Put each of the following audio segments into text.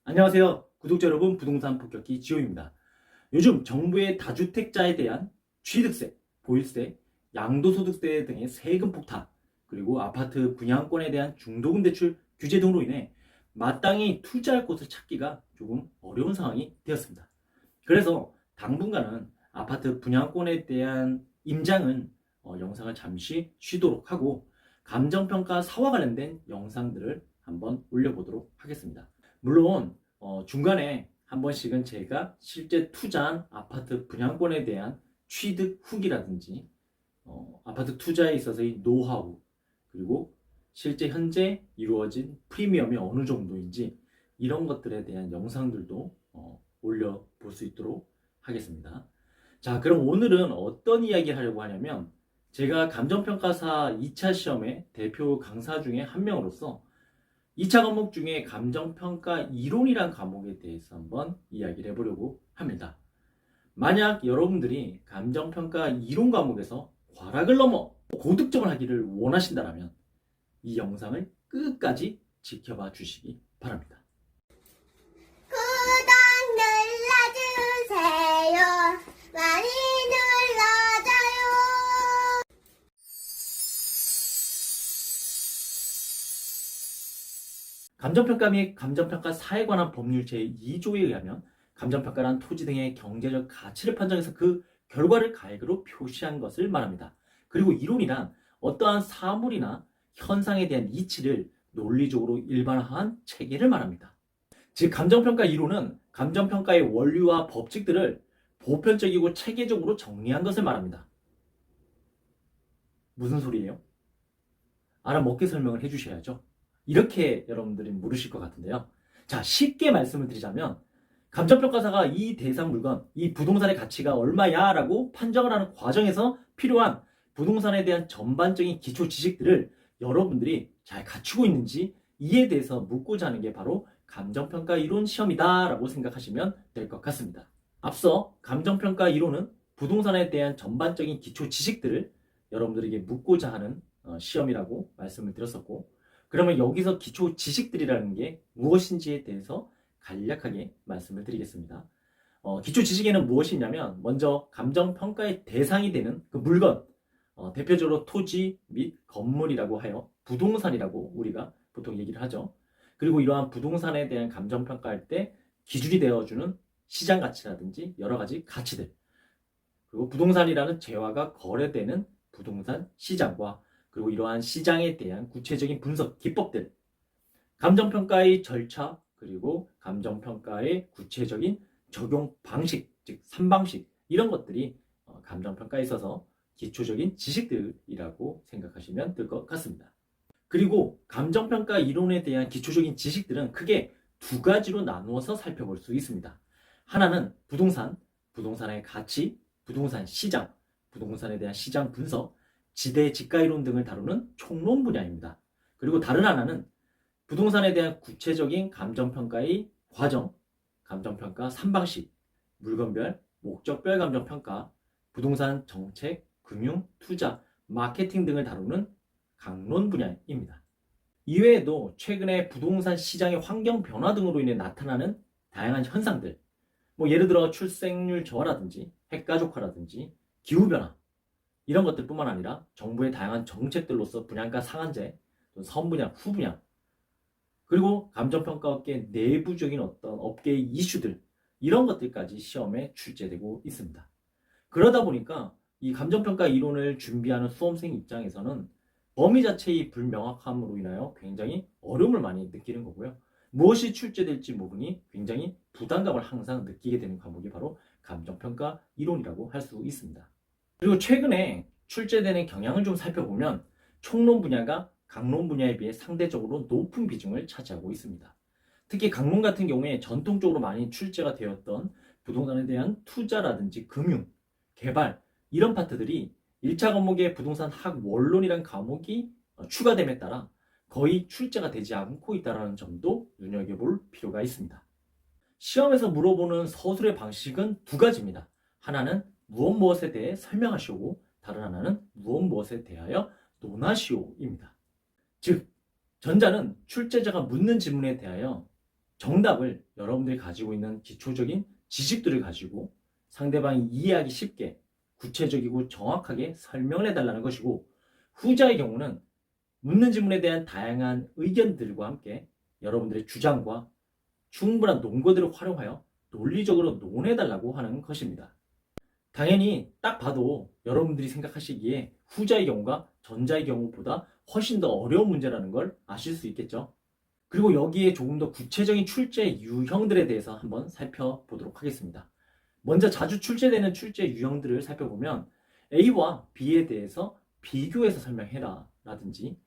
안녕하세요. 구독자 여러분, 부동산 폭격기 지호입니다. 요즘 정부의 다주택자에 대한 취득세, 보유세, 양도소득세 등의 세금 폭탄, 그리고 아파트 분양권에 대한 중도금 대출 규제 등으로 인해 마땅히 투자할 곳을 찾기가 조금 어려운 상황이 되었습니다. 그래서 당분간은 아파트 분양권에 대한 임장은 영상을 잠시 쉬도록 하고 감정평가 사와 관련된 영상들을 한번 올려보도록 하겠습니다. 물론 중간에 한 번씩은 제가 실제 투자한 아파트 분양권에 대한 취득 후기라든지 아파트 투자에 있어서의 노하우, 그리고 실제 현재 이루어진 프리미엄이 어느 정도인지 이런 것들에 대한 영상들도 올려볼 수 있도록 하겠습니다. 자, 그럼 오늘은 어떤 이야기를 하려고 하냐면, 제가 감정평가사 2차 시험의 대표 강사 중에 한 명으로서 2차 과목 중에 감정평가 이론이란 과목에 대해서 한번 이야기를 해보려고 합니다. 만약 여러분들이 감정평가 이론 과목에서 과락을 넘어 고득점을 하기를 원하신다면 이 영상을 끝까지 지켜봐 주시기 바랍니다. 구독 눌러주세요. 많이 눌러줘요. 감정평가 및 감정평가 사에 관한 법률 제2조에 의하면 감정평가란 토지 등의 경제적 가치를 판정해서 그 결과를 가액으로 표시한 것을 말합니다. 그리고 이론이란 어떠한 사물이나 현상에 대한 이치를 논리적으로 일반화한 체계를 말합니다. 즉, 감정평가 이론은 감정평가의 원리와 법칙들을 보편적이고 체계적으로 정리한 것을 말합니다. 무슨 소리예요? 알아먹게 설명을 해주셔야죠. 이렇게 여러분들이 물으실 것 같은데요. 자, 쉽게 말씀을 드리자면 감정평가사가 이 대상 물건, 이 부동산의 가치가 얼마야 라고 판정을 하는 과정에서 필요한 부동산에 대한 전반적인 기초 지식들을 여러분들이 잘 갖추고 있는지 이에 대해서 묻고자 하는 게 바로 감정평가 이론 시험이다 라고 생각하시면 될 것 같습니다. 앞서 감정평가 이론은 부동산에 대한 전반적인 기초 지식들을 여러분들에게 묻고자 하는 시험이라고 말씀을 드렸었고, 그러면 여기서 기초 지식들이라는 게 무엇인지에 대해서 간략하게 말씀을 드리겠습니다. 기초 지식에는 무엇이냐면, 먼저 감정평가의 대상이 되는 그 물건, 대표적으로 토지 및 건물이라고 하여 부동산이라고 우리가 보통 얘기를 하죠. 그리고 이러한 부동산에 대한 감정평가할 때 기준이 되어주는 시장 가치라든지 여러 가지 가치들, 그리고 부동산이라는 재화가 거래되는 부동산 시장과 그리고 이러한 시장에 대한 구체적인 분석 기법들, 감정평가의 절차, 그리고 감정평가의 구체적인 적용 방식, 즉 3방식, 이런 것들이 감정평가에 있어서 기초적인 지식들이라고 생각하시면 될 것 같습니다. 그리고 감정평가 이론에 대한 기초적인 지식들은 크게 두 가지로 나누어서 살펴볼 수 있습니다. 하나는 부동산, 부동산의 가치, 부동산 시장, 부동산에 대한 시장 분석, 지대 지가이론 등을 다루는 총론 분야입니다. 그리고 다른 하나는 부동산에 대한 구체적인 감정평가의 과정, 감정평가 3방식, 물건별, 목적별 감정평가, 부동산 정책, 금융, 투자, 마케팅 등을 다루는 강론 분야입니다. 이외에도 최근에 부동산 시장의 환경 변화 등으로 인해 나타나는 다양한 현상들, 예를 들어 출생률 저하라든지 핵가족화라든지 기후변화, 이런 것들뿐만 아니라 정부의 다양한 정책들로서 분양가 상한제, 선분양, 후분양, 그리고 감정평가업계 내부적인 어떤 업계의 이슈들, 이런 것들까지 시험에 출제되고 있습니다. 그러다 보니까 이 감정평가 이론을 준비하는 수험생 입장에서는 범위 자체의 불명확함으로 인하여 굉장히 어려움을 많이 느끼는 거고요. 무엇이 출제될지 모르니 굉장히 부담감을 항상 느끼게 되는 과목이 바로 감정평가 이론이라고 할 수 있습니다. 그리고 최근에 출제되는 경향을 좀 살펴보면 총론 분야가 강론 분야에 비해 상대적으로 높은 비중을 차지하고 있습니다. 특히 강론 같은 경우에 전통적으로 많이 출제가 되었던 부동산에 대한 투자라든지 금융, 개발, 이런 파트들이 1차 과목에 부동산 학원론이라는 과목이 추가됨에 따라 거의 출제가 되지 않고 있다는 점도 눈여겨볼 필요가 있습니다. 시험에서 물어보는 서술의 방식은 두 가지입니다. 하나는 무엇에 대해 설명하시오, 다른 하나는 무엇에 대하여 논하시오입니다. 즉, 전자는 출제자가 묻는 질문에 대하여 정답을 여러분들이 가지고 있는 기초적인 지식들을 가지고 상대방이 이해하기 쉽게 구체적이고 정확하게 설명을 해달라는 것이고, 후자의 경우는 묻는 질문에 대한 다양한 의견들과 함께 여러분들의 주장과 충분한 논거들을 활용하여 논리적으로 논해달라고 하는 것입니다. 당연히 딱 봐도 여러분들이 생각하시기에 후자의 경우가 전자의 경우보다 훨씬 더 어려운 문제라는 걸 아실 수 있겠죠. 그리고 여기에 조금 더 구체적인 출제 유형들에 대해서 한번 살펴보도록 하겠습니다. 먼저 자주 출제되는 출제 유형들을 살펴보면 A와 B에 대해서 비교해서 설명해라 라든지,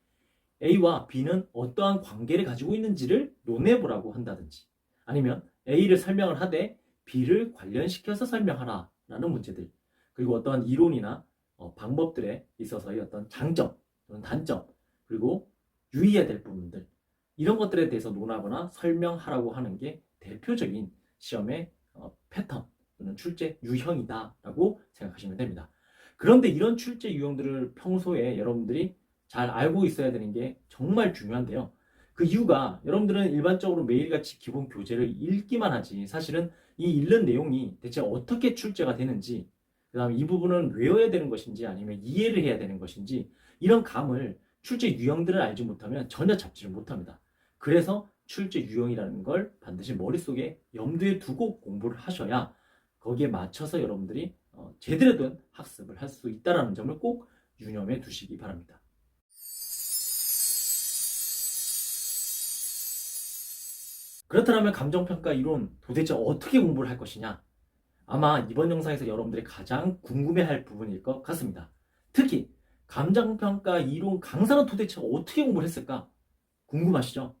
A와 B는 어떠한 관계를 가지고 있는지를 논해보라고 한다든지, 아니면 A를 설명을 하되 B를 관련시켜서 설명하라 라는 문제들, 그리고 어떠한 이론이나 방법들에 있어서의 어떤 장점 또는 단점, 그리고 유의해야 될 부분들, 이런 것들에 대해서 논하거나 설명하라고 하는 게 대표적인 시험의 패턴 또는 출제 유형이다 라고 생각하시면 됩니다. 그런데 이런 출제 유형들을 평소에 여러분들이 잘 알고 있어야 되는 게 정말 중요한데요. 그 이유가 여러분들은 일반적으로 매일같이 기본 교재를 읽기만 하지, 사실은 이 읽는 내용이 대체 어떻게 출제가 되는지, 그 다음 이 부분은 외워야 되는 것인지 아니면 이해를 해야 되는 것인지, 이런 감을, 출제 유형들을 알지 못하면 전혀 잡지를 못합니다. 그래서 출제 유형이라는 걸 반드시 머릿속에 염두에 두고 공부를 하셔야 거기에 맞춰서 여러분들이 제대로 된 학습을 할 수 있다는 점을 꼭 유념해 두시기 바랍니다. 그렇다면 감정평가 이론 도대체 어떻게 공부를 할 것이냐? 아마 이번 영상에서 여러분들이 가장 궁금해할 부분일 것 같습니다. 특히 감정평가 이론 강사는 도대체 어떻게 공부를 했을까? 궁금하시죠?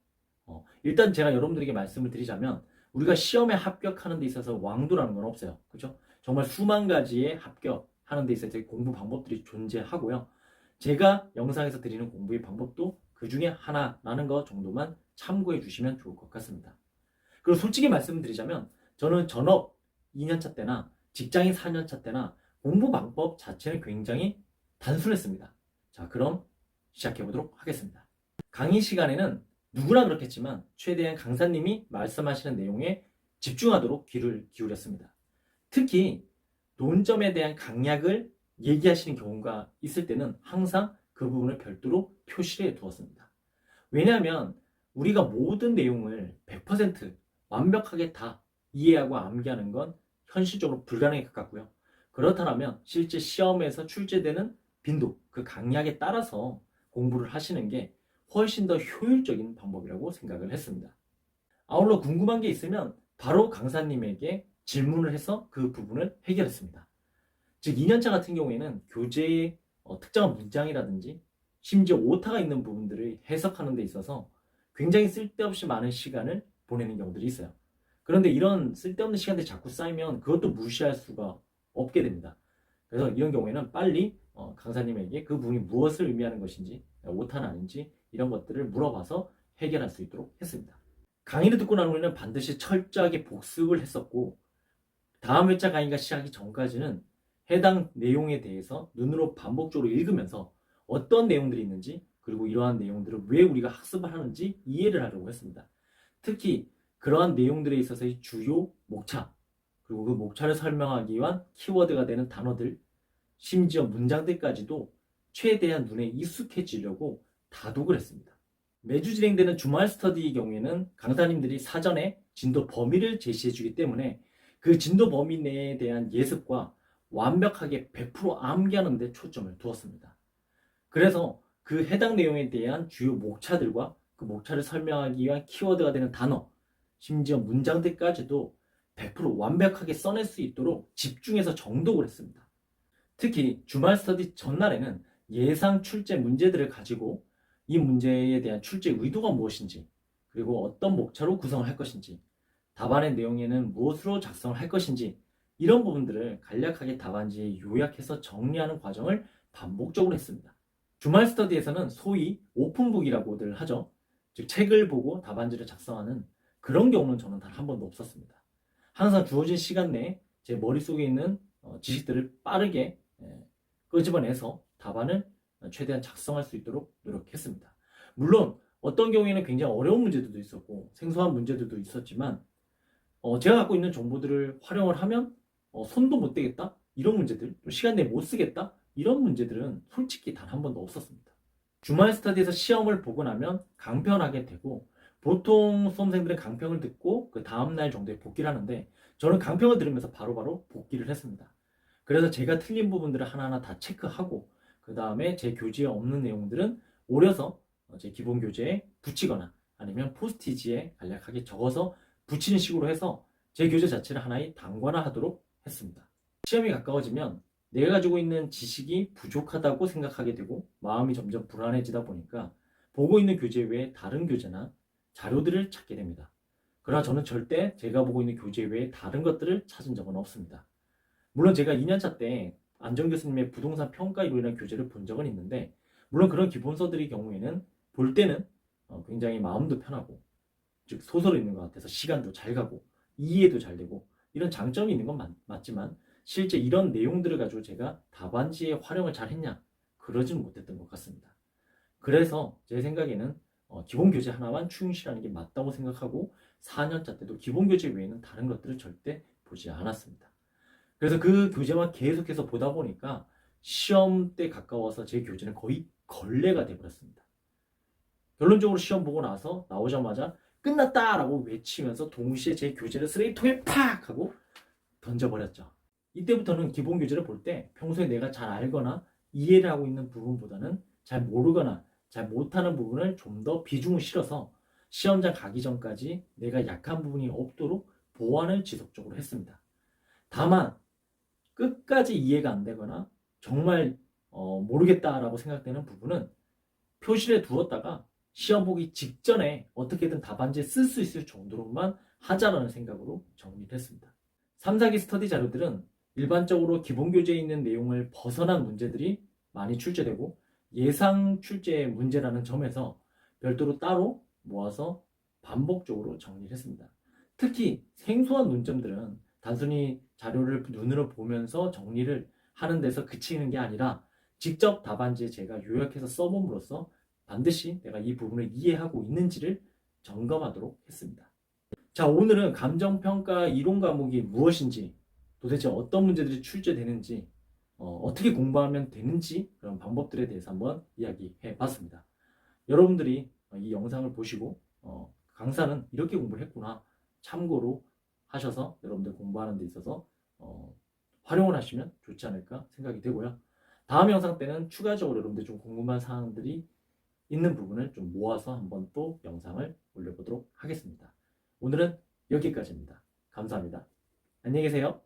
일단 제가 여러분들에게 말씀을 드리자면, 우리가 시험에 합격하는 데 있어서 왕도라는 건 없어요. 그렇죠? 정말 수만 가지의 합격하는 데 있어서 공부 방법들이 존재하고요. 제가 영상에서 드리는 공부의 방법도 그 중에 하나라는 것 정도만 참고해 주시면 좋을 것 같습니다. 그리고 솔직히 말씀드리자면 저는 전업 2년차 때나 직장인 4년차 때나 공부 방법 자체는 굉장히 단순했습니다. 자, 그럼 시작해 보도록 하겠습니다. 강의 시간에는 누구나 그렇겠지만 최대한 강사님이 말씀하시는 내용에 집중하도록 귀를 기울였습니다. 특히 논점에 대한 강약을 얘기하시는 경우가 있을 때는 항상 그 부분을 별도로 표시를 해 두었습니다. 왜냐하면 우리가 모든 내용을 100% 완벽하게 다 이해하고 암기하는 건 현실적으로 불가능에 가깝고요. 그렇다면 실제 시험에서 출제되는 빈도, 그 강약에 따라서 공부를 하시는 게 훨씬 더 효율적인 방법이라고 생각을 했습니다. 아울러 궁금한 게 있으면 바로 강사님에게 질문을 해서 그 부분을 해결했습니다. 즉 2년차 같은 경우에는 교재의 특정한 문장이라든지 심지어 오타가 있는 부분들을 해석하는 데 있어서 굉장히 쓸데없이 많은 시간을 보내는 경우들이 있어요. 그런데 이런 쓸데없는 시간들이 자꾸 쌓이면 그것도 무시할 수가 없게 됩니다. 그래서 이런 경우에는 빨리 강사님에게 그 부분이 무엇을 의미하는 것인지, 오타는 아닌지 이런 것들을 물어봐서 해결할 수 있도록 했습니다. 강의를 듣고 난 후에는 반드시 철저하게 복습을 했었고, 다음 회차 강의가 시작하기 전까지는 해당 내용에 대해서 눈으로 반복적으로 읽으면서 어떤 내용들이 있는지, 그리고 이러한 내용들을 왜 우리가 학습을 하는지 이해를 하려고 했습니다. 특히 그러한 내용들에 있어서의 주요 목차, 그리고 그 목차를 설명하기 위한 키워드가 되는 단어들, 심지어 문장들까지도 최대한 눈에 익숙해지려고 다독을 했습니다. 매주 진행되는 주말 스터디의 경우에는 강사님들이 사전에 진도 범위를 제시해 주기 때문에 그 진도 범위 내에 대한 예습과 완벽하게 100% 암기하는 데 초점을 두었습니다. 그래서 그 해당 내용에 대한 주요 목차들과 그 목차를 설명하기 위한 키워드가 되는 단어, 심지어 문장들까지도 100% 완벽하게 써낼 수 있도록 집중해서 정독을 했습니다. 특히 주말 스터디 전날에는 예상 출제 문제들을 가지고 이 문제에 대한 출제 의도가 무엇인지, 그리고 어떤 목차로 구성을 할 것인지, 답안의 내용에는 무엇으로 작성을 할 것인지, 이런 부분들을 간략하게 답안지에 요약해서 정리하는 과정을 반복적으로 했습니다. 주말 스터디에서는 소위 오픈북이라고들 하죠. 즉 책을 보고 답안지를 작성하는 그런 경우는 저는 단 한 번도 없었습니다. 항상 주어진 시간 내에 제 머릿속에 있는 지식들을 빠르게 끄집어내서 답안을 최대한 작성할 수 있도록 노력했습니다. 물론 어떤 경우에는 굉장히 어려운 문제들도 있었고 생소한 문제들도 있었지만 제가 갖고 있는 정보들을 활용을 하면 손도 못 대겠다? 이런 문제들, 또 시간 내에 못 쓰겠다? 이런 문제들은 솔직히 단 한 번도 없었습니다. 주말 스터디에서 시험을 보고 나면 강편하게 되고 보통 수험생들은 강평을 듣고 그 다음날 정도에 복기를 하는데 저는 강평을 들으면서 바로바로 복기를 했습니다. 그래서 제가 틀린 부분들을 하나하나 다 체크하고 그 다음에 제 교재에 없는 내용들은 오려서 제 기본 교재에 붙이거나 아니면 포스티지에 간략하게 적어서 붙이는 식으로 해서 제 교재 자체를 하나의 단관화하도록 했습니다. 시험이 가까워지면 내가 가지고 있는 지식이 부족하다고 생각하게 되고 마음이 점점 불안해지다 보니까 보고 있는 교재 외에 다른 교재나 자료들을 찾게 됩니다. 그러나 저는 절대 제가 보고 있는 교재 외에 다른 것들을 찾은 적은 없습니다. 물론 제가 2년차 때 안정 교수님의 부동산 평가로 인한 교재를 본 적은 있는데 물론 그런 기본서들의 경우에는 볼 때는 굉장히 마음도 편하고 즉 소설이 있는 것 같아서 시간도 잘 가고 이해도 잘 되고 이런 장점이 있는 건 맞지만 실제 이런 내용들을 가지고 제가 답안지에 활용을 잘 했냐? 그러진 못했던 것 같습니다. 그래서 제 생각에는 기본 교재 하나만 충실하는 게 맞다고 생각하고 4년차 때도 기본 교재 외에는 다른 것들을 절대 보지 않았습니다. 그래서 그 교재만 계속해서 보다 보니까 시험 때 가까워서 제 교재는 거의 걸레가 돼버렸습니다. 결론적으로 시험 보고 나서 나오자마자 끝났다라고 외치면서 동시에 제 교재를 쓰레기통에 팍 하고 던져버렸죠. 이때부터는 기본 교재를 볼 때 평소에 내가 잘 알거나 이해를 하고 있는 부분보다는 잘 모르거나 잘 못하는 부분을 좀 더 비중을 실어서 시험장 가기 전까지 내가 약한 부분이 없도록 보완을 지속적으로 했습니다. 다만 끝까지 이해가 안 되거나 정말 모르겠다라고 생각되는 부분은 표시를 두었다가 시험 보기 직전에 어떻게든 답안지에 쓸 수 있을 정도로만 하자라는 생각으로 정리를 했습니다. 3, 4기 스터디 자료들은 일반적으로 기본 교재에 있는 내용을 벗어난 문제들이 많이 출제되고 예상 출제 문제라는 점에서 별도로 따로 모아서 반복적으로 정리를 했습니다. 특히 생소한 논점들은 단순히 자료를 눈으로 보면서 정리를 하는 데서 그치는 게 아니라 직접 답안지에 제가 요약해서 써봄으로써 반드시 내가 이 부분을 이해하고 있는지를 점검하도록 했습니다. 자, 오늘은 감정평가 이론 과목이 무엇인지, 도대체 어떤 문제들이 출제되는지, 어떻게 공부하면 되는지 그런 방법들에 대해서 한번 이야기해 봤습니다. 여러분들이 이 영상을 보시고 강사는 이렇게 공부를 했구나 참고로 하셔서 여러분들 공부하는 데 있어서 활용을 하시면 좋지 않을까 생각이 되고요. 다음 영상 때는 추가적으로 여러분들 좀 궁금한 사항들이 있는 부분을 좀 모아서 한번 또 영상을 올려보도록 하겠습니다. 오늘은 여기까지입니다. 감사합니다. 안녕히 계세요.